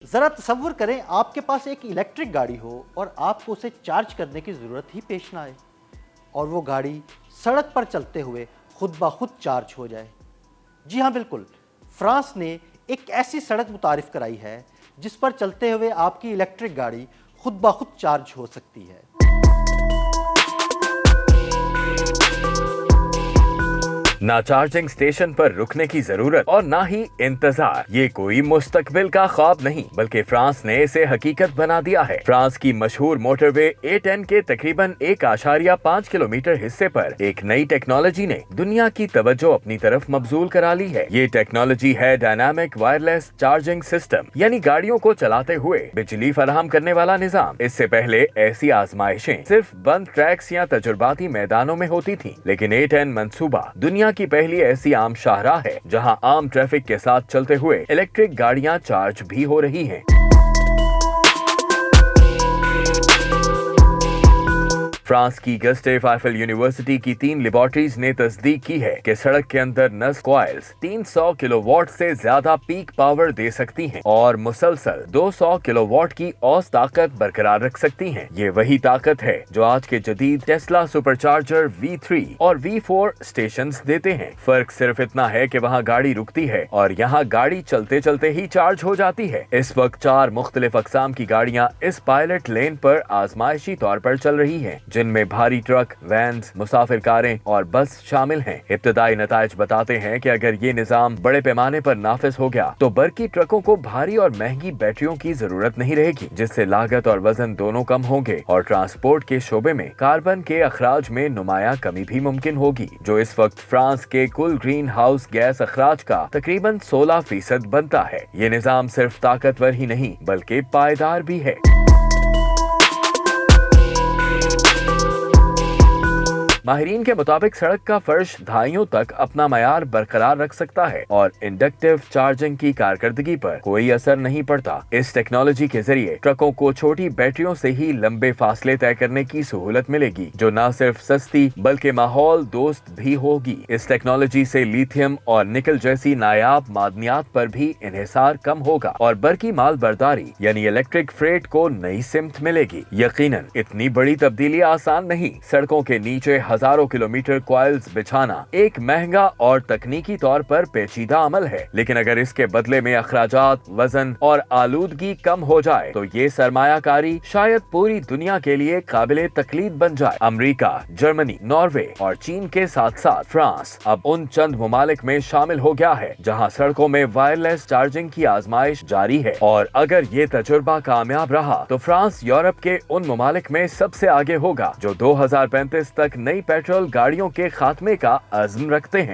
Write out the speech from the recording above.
ذرا تصور کریں آپ کے پاس ایک الیکٹرک گاڑی ہو اور آپ کو اسے چارج کرنے کی ضرورت ہی پیش نہ آئے اور وہ گاڑی سڑک پر چلتے ہوئے خود بخود چارج ہو جائے۔ جی ہاں بالکل، فرانس نے ایک ایسی سڑک متعارف کرائی ہے جس پر چلتے ہوئے آپ کی الیکٹرک گاڑی خود بخود چارج ہو سکتی ہے۔ نہ چارجنگ سٹیشن پر رکنے کی ضرورت اور نہ ہی انتظار۔ یہ کوئی مستقبل کا خواب نہیں بلکہ فرانس نے اسے حقیقت بنا دیا ہے۔ فرانس کی مشہور موٹر وے A10 کے تقریباً 1.5 کلومیٹر حصے پر ایک نئی ٹیکنالوجی نے دنیا کی توجہ اپنی طرف مبذول کرا لی ہے۔ یہ ٹیکنالوجی ہے ڈائنامک وائرلیس چارجنگ سسٹم، یعنی گاڑیوں کو چلاتے ہوئے بجلی فراہم کرنے والا نظام۔ اس سے پہلے ایسی آزمائشیں صرف بند ٹریکس یا تجرباتی میدانوں میں ہوتی تھیں، لیکن A10 منصوبہ دنیا کی پہلی ایسی عام شاہراہ ہے جہاں عام ٹریفک کے ساتھ چلتے ہوئے الیکٹرک گاڑیاں چارج بھی ہو رہی ہیں۔ فرانس کی گسٹیو ایفل یونیورسٹی کی 3 لیبارٹریز نے تصدیق کی ہے کہ سڑک کے اندر نصب کوائلز 300 کلو واٹ سے زیادہ پیک پاور دے سکتی ہیں اور مسلسل 200 کلو واٹ کی اوز طاقت برقرار رکھ سکتی ہیں۔ یہ وہی طاقت ہے جو آج کے جدید ٹیسلا سپر چارجر V3 اور V4 اسٹیشنز دیتے ہیں۔ فرق صرف اتنا ہے کہ وہاں گاڑی رکتی ہے اور یہاں گاڑی چلتے چلتے ہی چارج ہو جاتی ہے۔ اس وقت 4 مختلف اقسام کی گاڑیاں اس پائلٹ لین پر آزمائشی طور پر چل رہی ہیں، جن میں بھاری ٹرک، وینز، مسافر کاریں اور بس شامل ہیں۔ ابتدائی نتائج بتاتے ہیں کہ اگر یہ نظام بڑے پیمانے پر نافذ ہو گیا تو برقی ٹرکوں کو بھاری اور مہنگی بیٹریوں کی ضرورت نہیں رہے گی، جس سے لاگت اور وزن دونوں کم ہوں گے اور ٹرانسپورٹ کے شعبے میں کاربن کے اخراج میں نمایاں کمی بھی ممکن ہوگی، جو اس وقت فرانس کے کل گرین ہاؤس گیس اخراج کا تقریباً 16% بنتا ہے۔ یہ نظام صرف طاقتور ہی نہیں بلکہ پائیدار بھی ہے۔ ماہرین کے مطابق سڑک کا فرش دہائیوں تک اپنا معیار برقرار رکھ سکتا ہے اور انڈکٹیو چارجنگ کی کارکردگی پر کوئی اثر نہیں پڑتا۔ اس ٹیکنالوجی کے ذریعے ٹرکوں کو چھوٹی بیٹریوں سے ہی لمبے فاصلے طے کرنے کی سہولت ملے گی، جو نہ صرف سستی بلکہ ماحول دوست بھی ہوگی۔ اس ٹیکنالوجی سے لیتھیم اور نکل جیسی نایاب معدنیات پر بھی انحصار کم ہوگا اور برقی مال برداری یعنی الیکٹرک فریٹ کو نئی سمت ملے گی۔ یقیناً اتنی بڑی تبدیلی آسان نہیں۔ سڑکوں کے نیچے ہزاروں کلومیٹر کوائلز بچھانا ایک مہنگا اور تکنیکی طور پر پیچیدہ عمل ہے، لیکن اگر اس کے بدلے میں اخراجات، وزن اور آلودگی کم ہو جائے تو یہ سرمایہ کاری شاید پوری دنیا کے لیے قابل تقلید بن جائے۔ امریکہ، جرمنی، ناروے اور چین کے ساتھ ساتھ فرانس اب ان چند ممالک میں شامل ہو گیا ہے جہاں سڑکوں میں وائرلیس چارجنگ کی آزمائش جاری ہے، اور اگر یہ تجربہ کامیاب رہا تو فرانس یورپ کے ان ممالک میں سب سے آگے ہوگا جو 2035 تک نئی پیٹرول گاڑیوں کے خاتمے کا عزم رکھتے ہیں۔